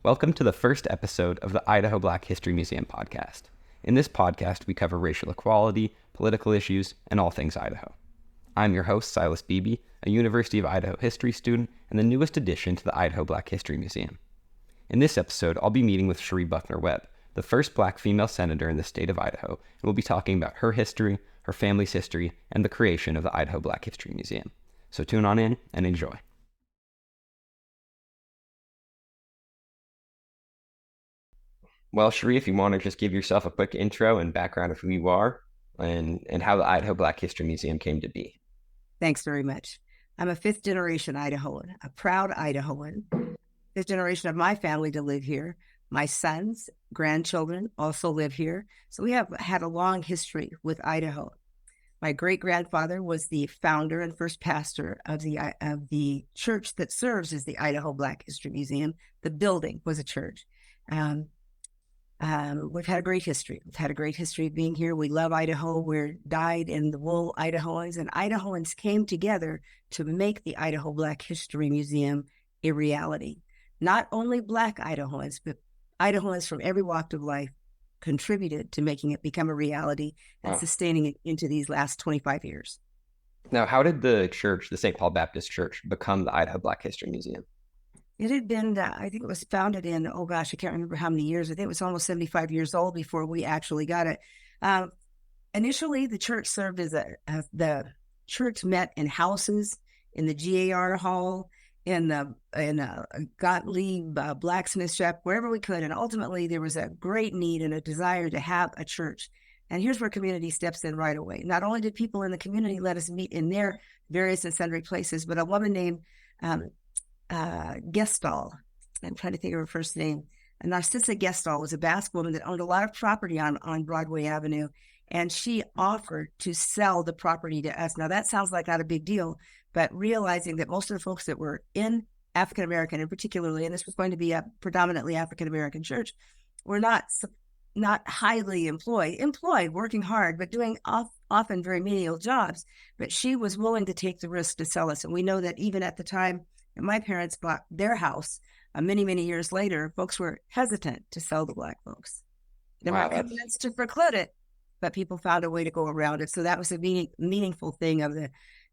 Welcome to the first episode of the Idaho Black History Museum podcast. In this podcast, we cover racial equality, political issues, and all things Idaho. I'm your host, Silas Beebe, a University of Idaho history student and the newest addition to the Idaho Black History Museum. In this episode, I'll be meeting with Cherie Buckner Webb, the first black female senator in the state of Idaho, and we'll be talking about her history, her family's history, and the creation of the Idaho Black History Museum. So tune on in and enjoy. Well, Cherie, if you want to just give yourself a quick intro and background of who you are and how the Idaho Black History Museum came to be. Thanks very much. I'm a fifth generation Idahoan, a proud Idahoan. Fifth generation of my family to live here. My sons, grandchildren also live here. So we have had a long history with Idaho. My great-grandfather was the founder and first pastor of the church that serves as the Idaho Black History Museum. The building was a church. We've had a great history. We've had a great history of being here. We love Idaho. We're dyed-in-the-wool Idahoans, and Idahoans came together to make the Idaho Black History Museum a reality. Not only Black Idahoans, but Idahoans from every walk of life contributed to making it become a reality and sustaining it into these last 25 years. Now, how did the church, the St. Paul Baptist Church, become the Idaho Black History Museum? It had been, I think it was founded in, I can't remember how many years. I think it was almost 75 years old before we actually got it. Initially, the church served as the church met in houses, in the GAR hall, in a Gottlieb blacksmith shop, wherever we could. And ultimately, there was a great need and a desire to have a church. And here's where community steps in right away. Not only did people in the community let us meet in their various and sundry places, but a woman named Gestall, I'm trying to think of her first name. Narcissa Gestall was a Basque woman that owned a lot of property on Broadway Avenue, and she offered to sell the property to us. Now, that sounds like not a big deal, but realizing that most of the folks that were in African-American, and particularly, and this was going to be a predominantly African-American church, were not highly employed, working hard, but doing often very menial jobs. But she was willing to take the risk to sell us. And we know that even at the time and my parents bought their house many, many years later, folks were hesitant to sell the Black folks. They weren't convinced to preclude it, but people found a way to go around it. So that was a meaningful thing of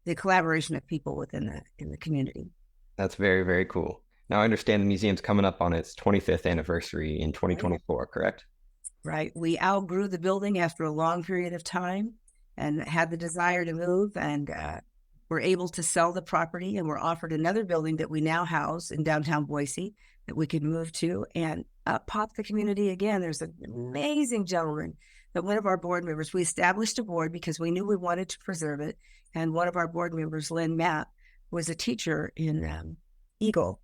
the collaboration of people within the community. That's very, very cool. Now, I understand the museum's coming up on its 25th anniversary in 2024, correct? Right. We outgrew the building after a long period of time and had the desire to move, and we're able to sell the property, and we're offered another building that we now house in downtown Boise that we could move to and pop the community again. There's an amazing gentleman that one of our board members, we established a board because we knew we wanted to preserve it. And one of our board members, Lynn Mapp, was a teacher in Eagle,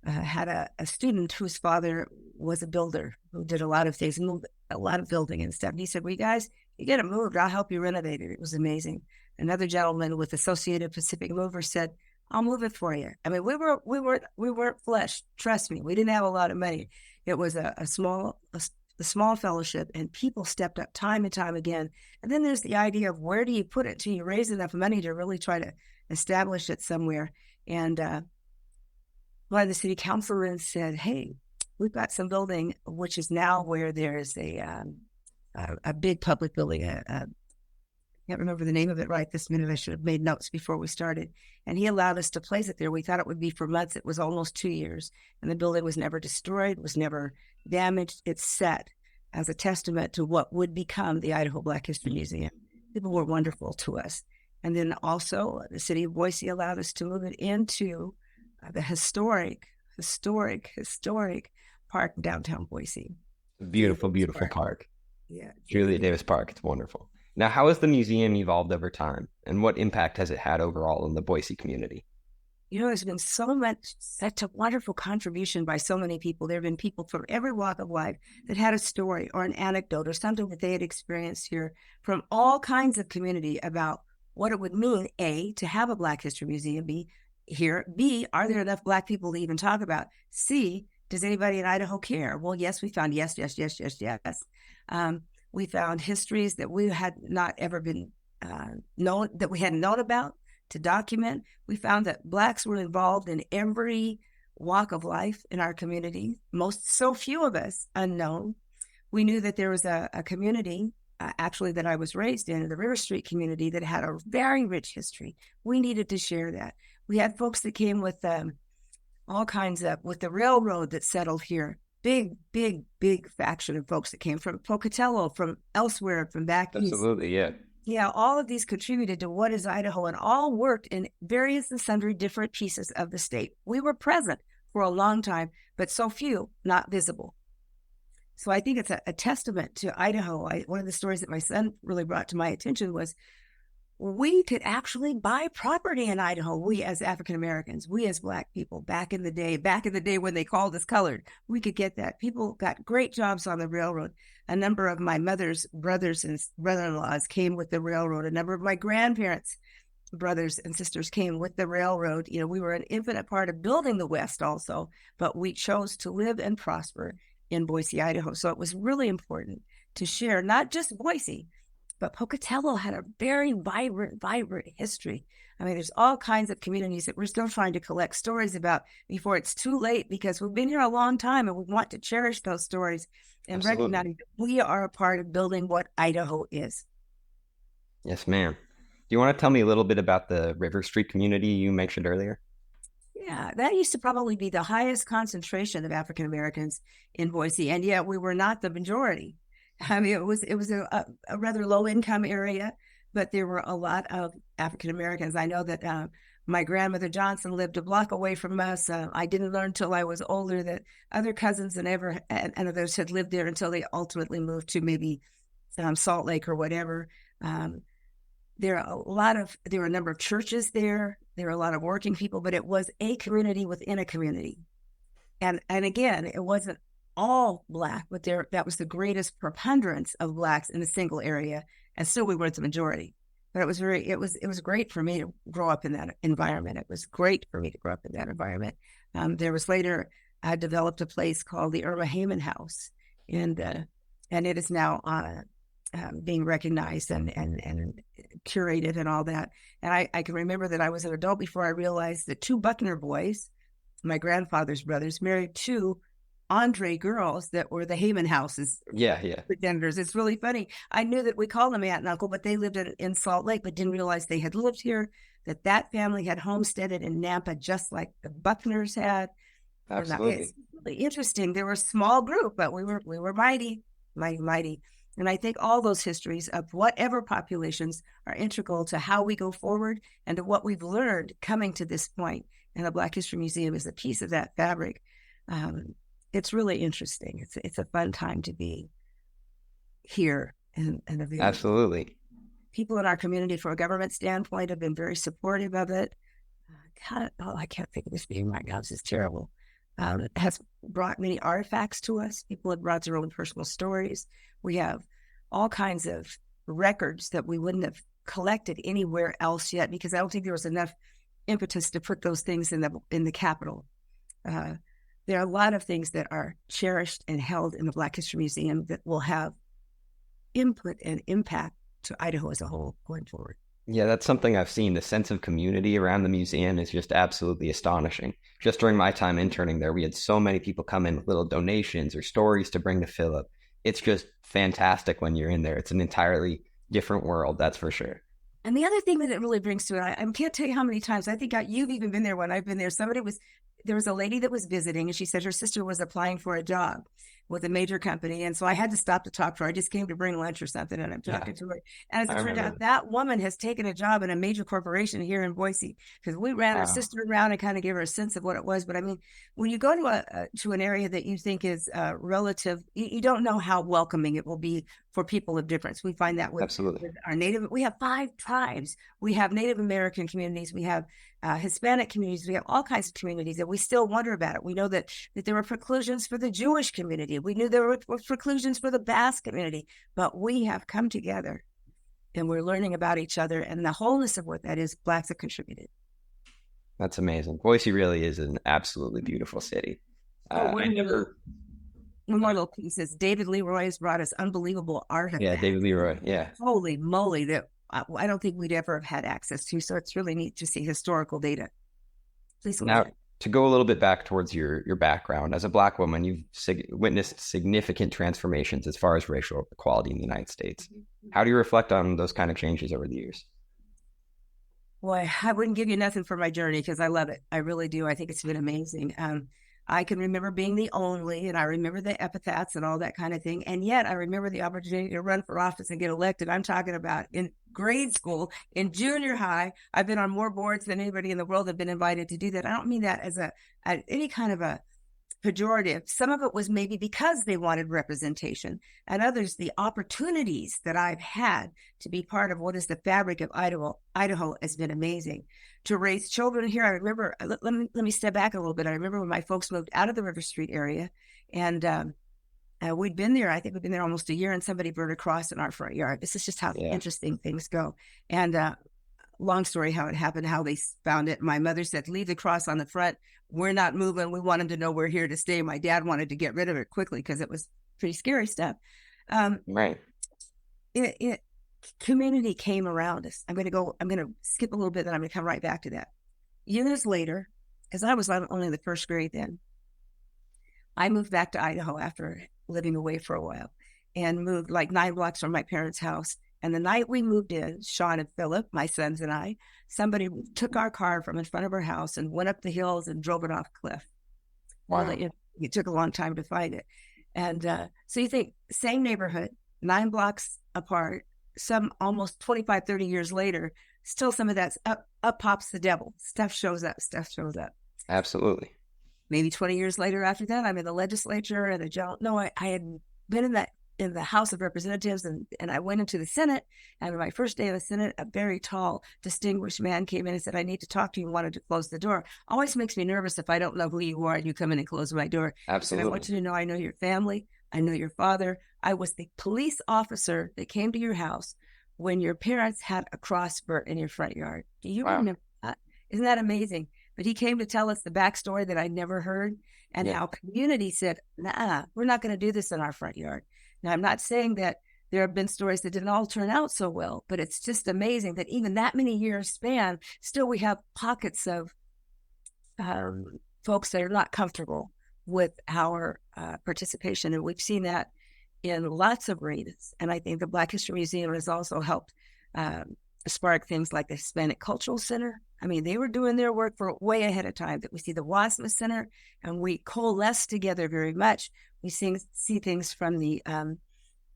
had a student whose father was a builder who did a lot of things, moved a lot of building and stuff. And he said, well, you guys, you get it moved, I'll help you renovate it. It was amazing. Another gentleman with Associated Pacific Movers said, I'll move it for you. I mean, we weren't flesh. Trust me, we didn't have a lot of money. It was a small fellowship, and people stepped up time and time again. And then there's the idea of where do you put it till you raise enough money to really try to establish it somewhere. And one of the city councilmen said, hey, we've got some building, which is now where there's a big public building, I can't remember the name of it right this minute. I should have made notes before we started. And he allowed us to place it there. We thought it would be for months. It was almost 2 years. And the building was never destroyed, was never damaged. It's set as a testament to what would become the Idaho Black History Museum. People were wonderful to us. And then also the city of Boise allowed us to move it into the historic park in downtown Boise. Beautiful, beautiful park. Yeah. Julia Davis Park. It's wonderful. Now, how has the museum evolved over time, and what impact has it had overall in the Boise community? You know, there's been such a wonderful contribution by so many people. There have been people from every walk of life that had a story or an anecdote or something that they had experienced here from all kinds of community about what it would mean, A, to have a Black History Museum B, are there enough Black people to even talk about? C, does anybody in Idaho care? Well, yes, we found yes. We found histories that we had not ever been that we hadn't known about to document. We found that Blacks were involved in every walk of life in our community, so few of us unknown. We knew that there was a community, actually, that I was raised in, the River Street community, that had a very rich history. We needed to share that. We had folks that came with all kinds of, with the railroad that settled here, big faction of folks that came from Pocatello, from elsewhere, from back east. Absolutely, yeah. Yeah, all of these contributed to what is Idaho, and all worked in various and sundry different pieces of the state. We were present for a long time, but so few, not visible. So I think it's a testament to Idaho. One of the stories that my son really brought to my attention was we could actually buy property in Idaho. We as African Americans, we as Black people, back in the day when they called us colored, we could get that. People got great jobs on the railroad. A number of my mother's brothers and brother-in-laws came with the railroad. A number of my grandparents' brothers and sisters came with the railroad. You know, we were an infinite part of building the West also, but we chose to live and prosper in Boise, Idaho. So it was really important to share, not just Boise, but Pocatello had a very vibrant history. I mean, there's all kinds of communities that we're still trying to collect stories about before it's too late, because we've been here a long time and we want to cherish those stories and recognize that we are a part of building what Idaho is. Yes, ma'am. Do you want to tell me a little bit about the River Street community you mentioned earlier? Yeah, that used to probably be the highest concentration of African Americans in Boise, and yet we were not the majority. I mean, it was a rather low income area, but there were a lot of African Americans. I know that my grandmother Johnson lived a block away from us. I didn't learn till I was older that other cousins and others had lived there until they ultimately moved to maybe Salt Lake or whatever. There were a number of churches there. There were a lot of working people, but it was a community within a community. And again, it wasn't all Black, but that was the greatest preponderance of Blacks in a single area, and still we weren't the majority. But it was great for me to grow up in that environment. It was great for me to grow up in that environment. There was later, I developed a place called the Irma Heyman House, and it is now being recognized and curated and all that. And I can remember that I was an adult before I realized that two Buckner boys, my grandfather's brothers, married two Andre girls that were the Heyman houses. Yeah. Pretenders. It's really funny. I knew that we called them aunt and uncle, but they lived in Salt Lake, but didn't realize they had lived here, that family had homesteaded in Nampa, just like the Buckners had. Absolutely. It's really interesting. They were a small group, but we were mighty. And I think all those histories of whatever populations are integral to how we go forward and to what we've learned coming to this point. And the Black History Museum is a piece of that fabric. It's really interesting. It's a fun time to be here and available. Absolutely. People in our community, from a government standpoint, have been very supportive of it. I can't think of this name right now. This is terrible. It has brought many artifacts to us. People have brought their own personal stories. We have all kinds of records that we wouldn't have collected anywhere else yet, because I don't think there was enough impetus to put those things in the Capitol. There are a lot of things that are cherished and held in the Black History Museum that will have input and impact to Idaho as a whole going forward. Yeah, that's something I've seen. The sense of community around the museum is just absolutely astonishing. Just during my time interning there, we had so many people come in with little donations or stories to bring to Philip. It's just fantastic when you're in there. It's an entirely different world, that's for sure. And the other thing that it really brings to it, I can't tell you how many times, I think you've even been there when I've been there. There was a lady that was visiting, and she said her sister was applying for a job with a major company. And so I had to stop to talk to her. I just came to bring lunch or something, and I'm talking to her. And as it turned out, that woman has taken a job in a major corporation here in Boise, because we ran her sister around and kind of gave her a sense of what it was. But I mean, when you go to an area that you think is relative, you don't know how welcoming it will be for people of difference. We find that with our Native, we have 5 tribes. We have Native American communities. We have Hispanic communities. We have all kinds of communities, and we still wonder about it. We know that there were preclusions for the Jewish community. We knew there were preclusions for the Basque community, but we have come together and we're learning about each other, and the wholeness of what that is, Blacks have contributed. That's amazing. Boise really is an absolutely beautiful city. One more little piece is David Leroy has brought us unbelievable artifacts. Yeah, David Leroy. Yeah. Holy moly, that I don't think we'd ever have had access to. So it's really neat to see historical data. Please go ahead. To go a little bit back towards your background, as a Black woman, you've witnessed significant transformations as far as racial equality in the United States. How do you reflect on those kind of changes over the years? Boy, I wouldn't give you nothing for my journey because I love it. I really do. I think it's been amazing. I can remember being the only, and I remember the epithets and all that kind of thing. And yet I remember the opportunity to run for office and get elected. I'm talking about in grade school, in junior high. I've been on more boards than anybody in the world have been invited to do that. I don't mean that as any kind of a pejorative. Some of it was maybe because they wanted representation, and others, the opportunities that I've had to be part of what is the fabric of Idaho has been amazing. To raise children here, I remember, let me step back a little bit. I remember when my folks moved out of the River Street area, and we'd been there, I think we'd been there almost a year, and somebody burned a cross in our front yard. This is just how interesting things go. And long story how it happened, how they found it. My mother said, leave the cross on the front. We're not moving. We want them to know we're here to stay. My dad wanted to get rid of it quickly because it was pretty scary stuff. Right. Community came around us. I'm going to skip a little bit, then I'm going to come right back to that. Years later, because I was only in the first grade then, I moved back to Idaho after living away for a while and moved like 9 blocks from my parents' house. And the night we moved in, Sean and Philip, my sons and I, somebody took our car from in front of our house and went up the hills and drove it off a cliff. Wow. Well, it took a long time to find it. And so you think, same neighborhood, 9 blocks apart, some almost 25, 30 years later, still some of that's up pops the devil. Stuff shows up. Absolutely. Maybe 20 years later after that, I'm in the legislature and I had been in the House of Representatives, and I went into the Senate. And on my first day of the Senate, a very tall, distinguished man came in and said, I need to talk to you, and wanted to close the door. Always makes me nervous if I don't know who you are and you come in and close my door. Absolutely. And I want you to know I know your family. I know your father. I was the police officer that came to your house when your parents had a cross burnt in your front yard. Do you remember that? Isn't that amazing? But he came to tell us the backstory that I'd never heard, and how community said, nah, we're not going to do this in our front yard. Now, I'm not saying that there have been stories that didn't all turn out so well, but it's just amazing that even that many years span, still we have pockets of folks that are not comfortable with our participation. And we've seen that in lots of arenas. And I think the Black History Museum has also helped spark things like the Hispanic Cultural Center. I mean, they were doing their work for way ahead of time. That we see the WASMA Center, and we coalesce together very much. We see things from the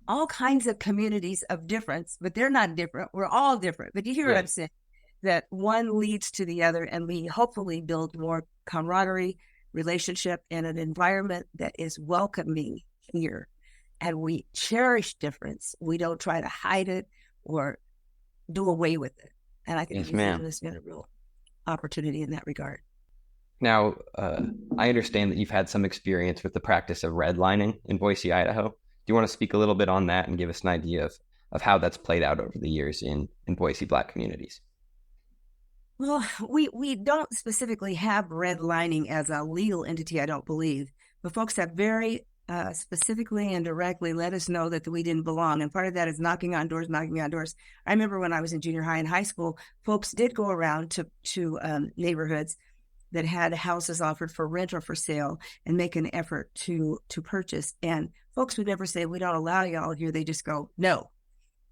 all kinds of communities of difference, but they're not different. We're all different. But you hear what I'm saying? That one leads to the other, and we hopefully build more camaraderie, relationship, and an environment that is welcoming here. And we cherish difference. We don't try to hide it or do away with it. And I think there's been a real opportunity in that regard. Now, I understand that you've had some experience with the practice of redlining in Boise, Idaho. Do you want to speak a little bit on that and give us an idea of how that's played out over the years in Boise Black communities? Well, we don't specifically have redlining as a legal entity, I don't believe. But folks have very specifically and directly let us know that we didn't belong. And part of that is knocking on doors. I remember when I was in junior high and high school, folks did go around to neighborhoods that had houses offered for rent or for sale and make an effort to purchase. And folks would never say, we don't allow y'all here. They just go, no.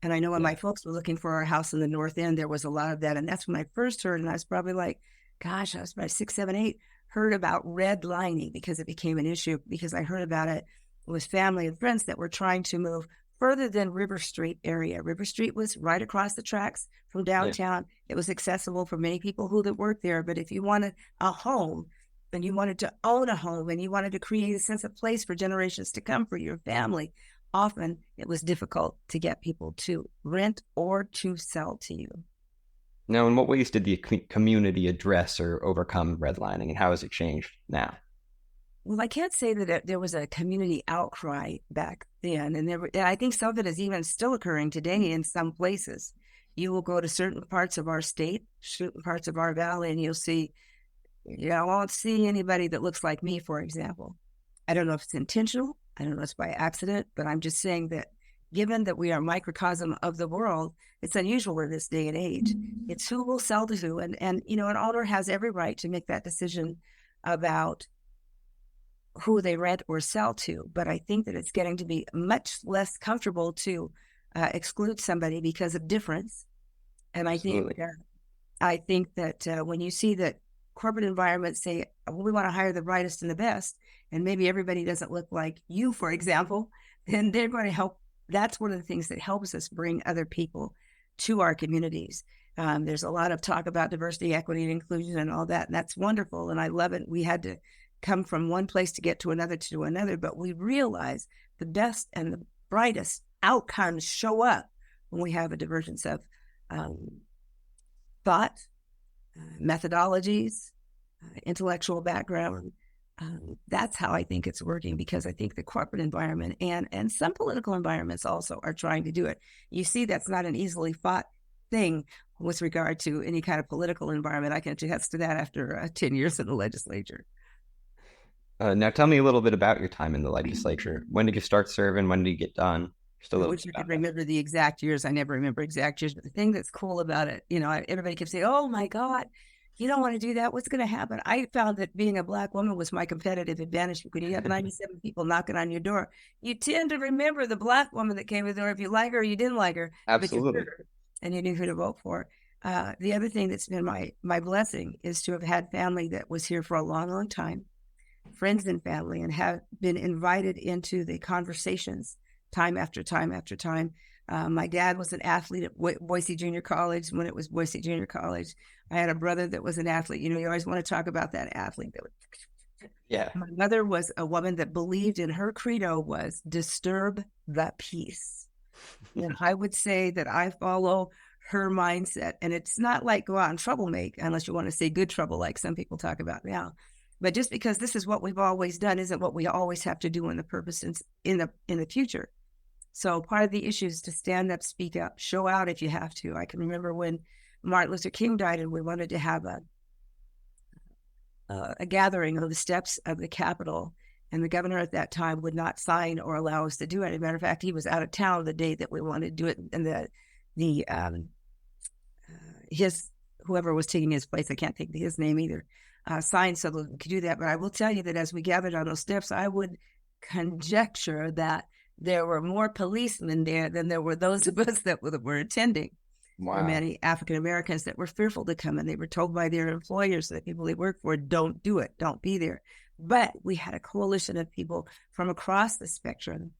And I know when my folks were looking for our house in the North End, there was a lot of that. And that's when I first heard, and I was probably like, gosh, I was probably 6, 7, 8, heard about redlining because it became an issue, because I heard about it with family and friends that were trying to move further than River Street area. River Street was right across the tracks from downtown. It was accessible for many people who worked there. But if you wanted a home, and you wanted to own a home, and you wanted to create a sense of place for generations to come for your family, often it was difficult to get people to rent or to sell to you. Now, in what ways did the community address or overcome redlining, and how has it changed now? Well, I can't say that there was a community outcry back then. And I think some of it is even still occurring today in some places. You will go to certain parts of our state, certain parts of our valley, and you'll see, I won't see anybody that looks like me, for example. I don't know if it's intentional. I don't know if it's by accident, but I'm just saying that given that we are a microcosm of the world, it's unusual in this day and age. It's who will sell to who. And an owner has every right to make that decision about who they rent or sell to. But I think that it's getting to be much less comfortable to exclude somebody because of difference. And Absolutely. I think that when you see that corporate environments say, well, we want to hire the brightest and the best, and maybe everybody doesn't look like you, for example, then they're going to help. That's one of the things that helps us bring other people to our communities. There's a lot of talk about diversity, equity, and inclusion and all that, and that's wonderful. And I love it. We had to come from one place to get to another, but we realize the best and the brightest outcomes show up when we have a divergence of thought, methodologies, intellectual background. That's how I think it's working, because I think the corporate environment and some political environments also are trying to do it. You see, that's not an easily fought thing with regard to any kind of political environment. I can attest to that after 10 years in the legislature. Now, tell me a little bit about your time in the legislature. When did you start serving? When did you get done? Just a I little wish bit I could about that. remember the exact years. I never remember exact years, but the thing that's cool about it, everybody kept saying, oh my God, you don't want to do that. What's going to happen? I found that being a Black woman was my competitive advantage. When you have 97 people knocking on your door, you tend to remember the Black woman that came to the door, if you like her or you didn't like her, but you heard Absolutely. her and you knew who to vote for. The other thing that's been my blessing is to have had family that was here for a long, long time, friends and family, and have been invited into the conversations time after time after time. My dad was an athlete at Boise Junior College when it was Boise Junior College. I had a brother that was an athlete. You always want to talk about that athlete. Yeah. My mother was a woman that believed in, her credo was disturb the peace. And I would say that I follow her mindset. And it's not like go out and troublemaker, unless you want to say good trouble, like some people talk about now. But just because this is what we've always done isn't what we always have to do in the purpose in the future. So part of the issue is to stand up, speak up, show out if you have to. I can remember when Martin Luther King died and we wanted to have a gathering on the steps of the Capitol, and the governor at that time would not sign or allow us to do it. As a matter of fact, he was out of town the day that we wanted to do it, and his whoever was taking his place, I can't think of his name either, signed so that we could do that. But I will tell you that as we gathered on those steps, I would conjecture that there were more policemen there than there were those of us that were attending. Wow. There were many African Americans that were fearful to come, and they were told by their employers, the people they work for, don't do it, don't be there. But we had a coalition of people from across the spectrum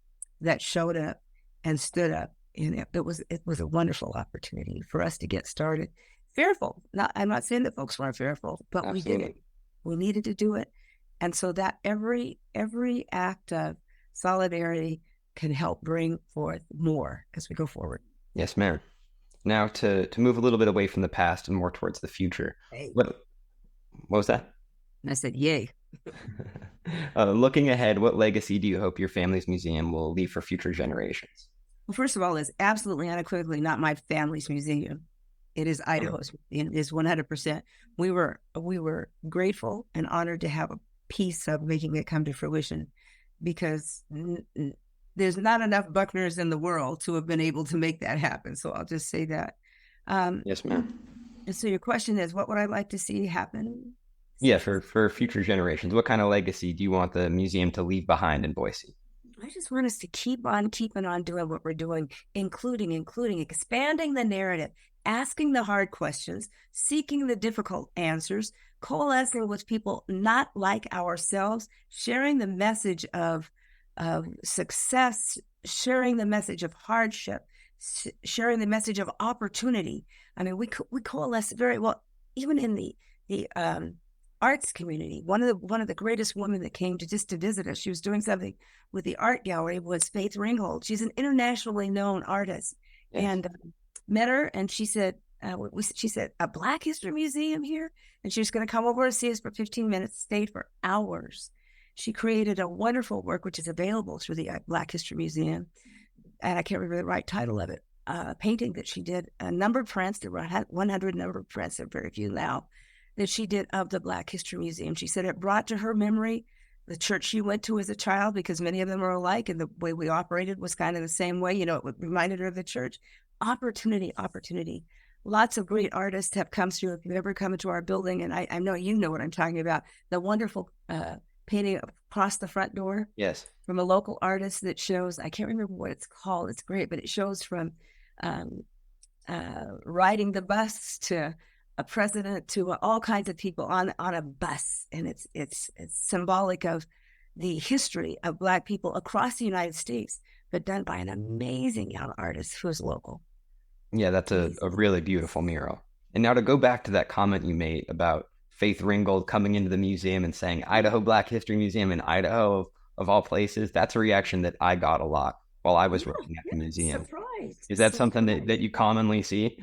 that showed up and stood up, and it was a wonderful opportunity for us to get started. Fearful. I'm not saying that folks weren't fearful, but Absolutely. we did it. We needed to do it. And so that every act of solidarity can help bring forth more as we go forward. Yes, ma'am. Now to move a little bit away from the past and more towards the future. Hey. What was that? And I said, yay. Looking ahead, what legacy do you hope your family's museum will leave for future generations? Well, first of all, it's absolutely unequivocally not my family's museum. It is Idaho's. It is 100%. We were grateful and honored to have a piece of making it come to fruition, because there's not enough Buckners in the world to have been able to make that happen. So I'll just say that. Yes, ma'am. And so your question is, what would I like to see happen? Yeah, for future generations, what kind of legacy do you want the museum to leave behind in Boise? I just want us to keep on keeping on doing what we're doing, including expanding the narrative, asking the hard questions, seeking the difficult answers, coalescing with people not like ourselves, sharing the message of success, sharing the message of hardship, sharing the message of opportunity. I mean, we coalesce very well, even in the arts community. One of the greatest women that came to visit us, she was doing something with the art gallery, was Faith Ringgold. She's an internationally known artist. Yes. And met her, and she said, she said, a Black History Museum here? And she was going to come over and see us for 15 minutes, stayed for hours. She created a wonderful work, which is available through the Black History Museum. And I can't remember the right title of it. A painting that she did, a numbered prints, there were 100 numbered prints, there are very few now, that she did of the Black History Museum. She said it brought to her memory the church she went to as a child, because many of them are alike, and the way we operated was kind of the same way. It reminded her of the church. Opportunity. lots of great artists have come through. If you've ever come into our building, and I know you know what I'm talking about, the wonderful painting across the front door. Yes. From a local artist that shows, I can't remember what it's called. It's great, but it shows from riding the bus to a president to all kinds of people on a bus. And it's symbolic of the history of Black people across the United States, but done by an amazing young artist who's local. Yeah, that's a really beautiful mural. And now to go back to that comment you made about Faith Ringgold coming into the museum and saying Idaho Black History Museum in Idaho of all places, that's a reaction that I got a lot while I was working at the museum. Surprised. Is that something that you commonly see?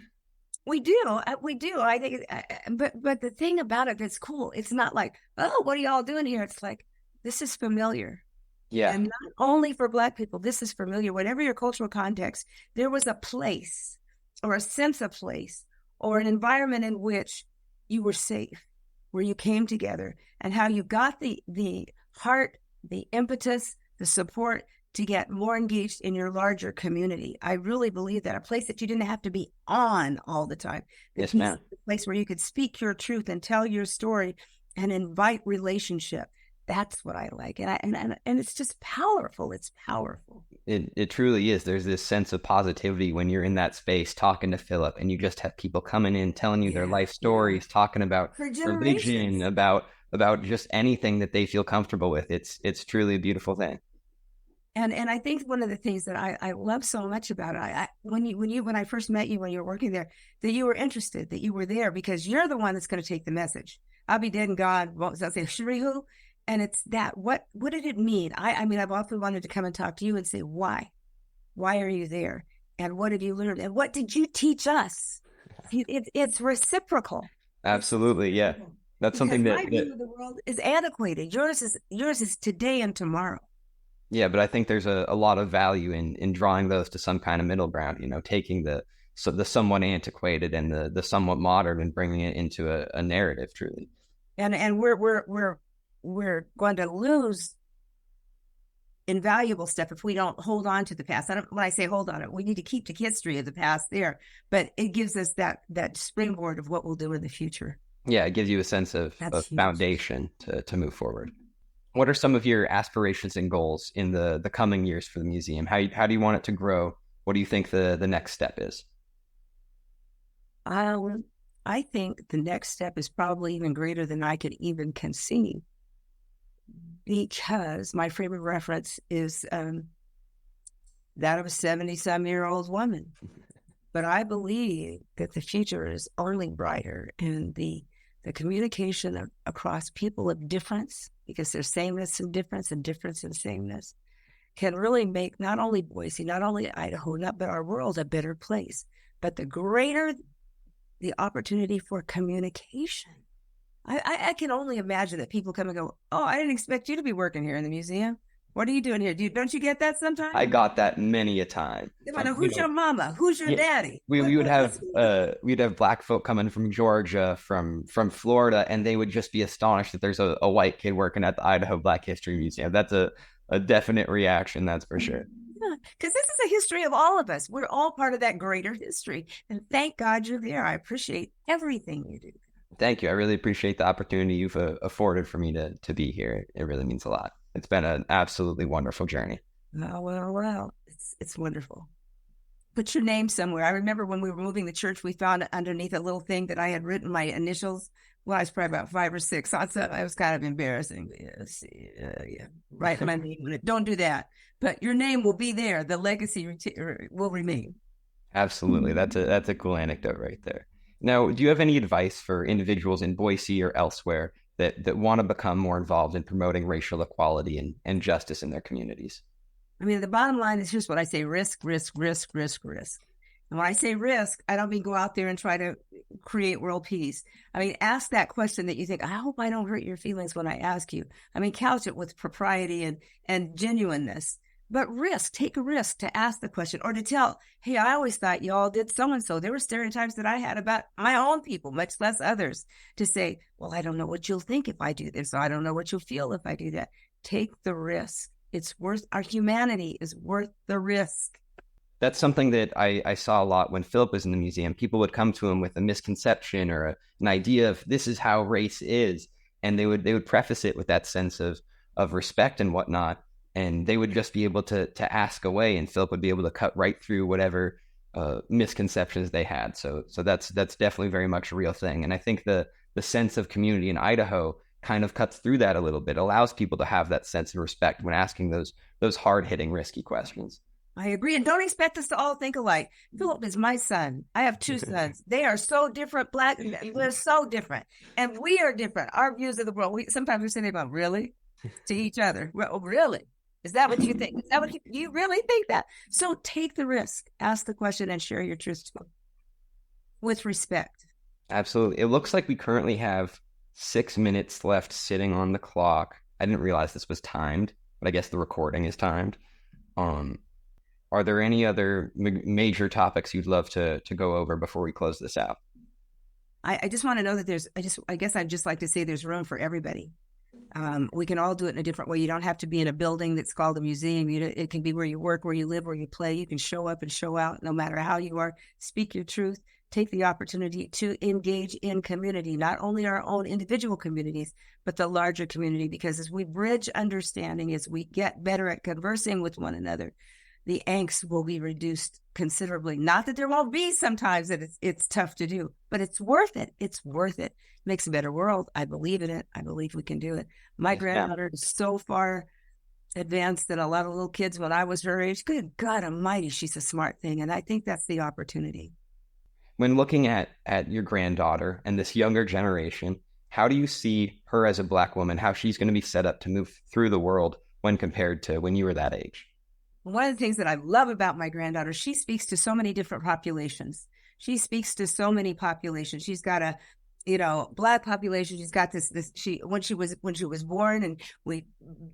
We do. I think, but the thing about it that's cool, it's not like, oh, what are y'all doing here? It's like, this is familiar. Yeah. And not only for Black people, this is familiar. Whatever your cultural context, there was a place or a sense of place or an environment in which you were safe, where you came together, and how you got the heart, the impetus, the support to get more engaged in your larger community. I really believe that a place that you didn't have to be on all the time. Yes, ma'am. A place where you could speak your truth and tell your story and invite relationship. That's what I like. And it's just powerful. It's powerful. It truly is. There's this sense of positivity when you're in that space talking to Philip, and you just have people coming in, telling you their life stories, talking about religion, about just anything that they feel comfortable with. It's truly a beautiful thing. And I think one of the things that I love so much about it, when I first met you, when you were working there, that you were interested, that you were there because you're the one that's going to take the message. I'll be dead and gone. What was I say? Cherie who? And it's that, what did it mean? I mean, I've often wanted to come and talk to you and say, why? Why are you there? And what have you learned? And what did you teach us? It's reciprocal. Absolutely. Yeah. That's something that my view of the world is antiquated. Yours is today and tomorrow. Yeah, but I think there's a lot of value in drawing those to some kind of middle ground, taking the somewhat antiquated and the somewhat modern and bringing it into a narrative truly. And we're going to lose invaluable stuff if we don't hold on to the past. When I say hold on, we need to keep the history of the past there, but it gives us that springboard of what we'll do in the future. Yeah, it gives you a sense of foundation to move forward. What are some of your aspirations and goals in the coming years for the museum? How do you want it to grow? What do you think the next step is? I think the next step is probably even greater than I could even conceive, because my favorite reference is that of a 70-some-year-old woman. But I believe that the future is only brighter, and the communication across people of difference, because there's sameness and difference and difference and sameness, can really make not only Boise, not only Idaho, but our world a better place. But the greater the opportunity for communication, I can only imagine that people come and go, oh, I didn't expect you to be working here in the museum. What are you doing here? Don't you get that sometimes? I got that many a time. Who's your mama? Who's your daddy? We'd have Black folk coming from Georgia, from Florida, and they would just be astonished that there's a white kid working at the Idaho Black History Museum. That's a definite reaction, that's for sure. Yeah, because this is a history of all of us. We're all part of that greater history. And thank God you're there. I appreciate everything you do. Thank you. I really appreciate the opportunity you've afforded for me to be here. It really means a lot. It's been an absolutely wonderful journey. Oh, well, it's wonderful. Put your name somewhere. I remember when we were moving the church, we found underneath a little thing that I had written my initials. Well, I was probably about 5 or 6. So it was kind of embarrassing. Write my name on it. Don't do that. But your name will be there. The legacy will remain. Absolutely. That's a cool anecdote right there. Now, do you have any advice for individuals in Boise or elsewhere that want to become more involved in promoting racial equality and justice in their communities? I mean, the bottom line is just what I say: risk. And when I say risk, I don't mean go out there and try to create world peace. I mean, ask that question that you think, I hope I don't hurt your feelings when I ask you. I mean, couch it with propriety and genuineness. But take a risk to ask the question, or to tell, hey, I always thought y'all did so-and-so. There were stereotypes that I had about my own people, much less others. To say, well, I don't know what you'll think if I do this. So I don't know what you'll feel if I do that. Take the risk. It's worth, our humanity is worth the risk. That's something that I saw a lot when Philip was in the museum. People would come to him with a misconception or an idea of this is how race is, and they would preface it with that sense of respect and whatnot, and they would just be able to ask away, and Philip would be able to cut right through whatever misconceptions they had. So that's definitely very much a real thing, and I think the sense of community in Idaho kind of cuts through that a little bit, allows people to have that sense of respect when asking those hard hitting, risky questions. I agree. And don't expect us to all think alike. Philip is my son. I have two sons. They are so different. We're so different. And we are different. Our views of the world. Sometimes we say about really to each other. Well, really? Is that what you think? Is that what you really think that? So take the risk, ask the question, and share your truth with respect. Absolutely. It looks like we currently have 6 minutes left sitting on the clock. I didn't realize this was timed, but I guess the recording is timed. Are there any other major topics you'd love to go over before we close this out? I just want to know that I guess I'd just like to say there's room for everybody. We can all do it in a different way. You don't have to be in a building that's called a museum. It can be where you work, where you live, where you play. You can show up and show out no matter how you are. Speak your truth. Take the opportunity to engage in community, not only our own individual communities, but the larger community, because as we bridge understanding, as we get better at conversing with one another, the angst will be reduced considerably. Not that there won't be sometimes that it's tough to do, but it's worth it. It's worth it. Makes a better world. I believe in it. I believe we can do it. My granddaughter is so far advanced that a lot of little kids when I was her age, good God almighty, she's a smart thing. And I think that's the opportunity. When looking at your granddaughter and this younger generation, how do you see her as a Black woman, how she's going to be set up to move through the world when compared to when you were that age? One of the things that I love about my granddaughter, she speaks to so many different populations. She speaks to so many populations. She's got a, Black population. She's got this, when she was born and we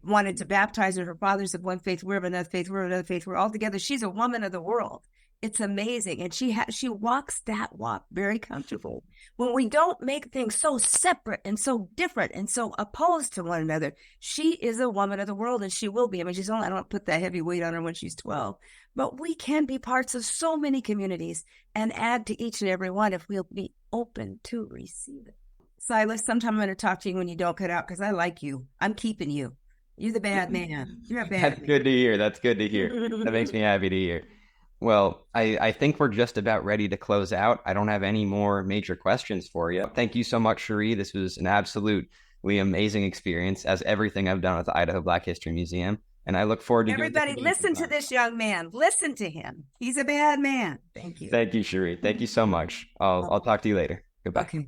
wanted to baptize her, her father's of one faith, we're of another faith, we're of another faith, we're all together. She's a woman of the world. It's amazing. And she walks that walk very comfortable. When we don't make things so separate and so different and so opposed to one another, she is a woman of the world, and she will be. I mean, I don't put that heavy weight on her when she's 12, but we can be parts of so many communities and add to each and every one if we'll be open to receive it. Silas, sometime I'm going to talk to you when you don't cut out, because I like you. I'm keeping you. You're the bad man. You're a bad That's man. good to hear. That's good to hear. That makes me happy to hear. Well, I think we're just about ready to close out. I don't have any more major questions for you. Thank you so much, Cherie. This was an absolutely amazing experience, as everything I've done at the Idaho Black History Museum. And I look forward to everybody listen to this young man. Listen to him. He's a bad man. Thank you. Thank you, Cherie. Thank you so much. I'll talk to you later. Goodbye. Okay.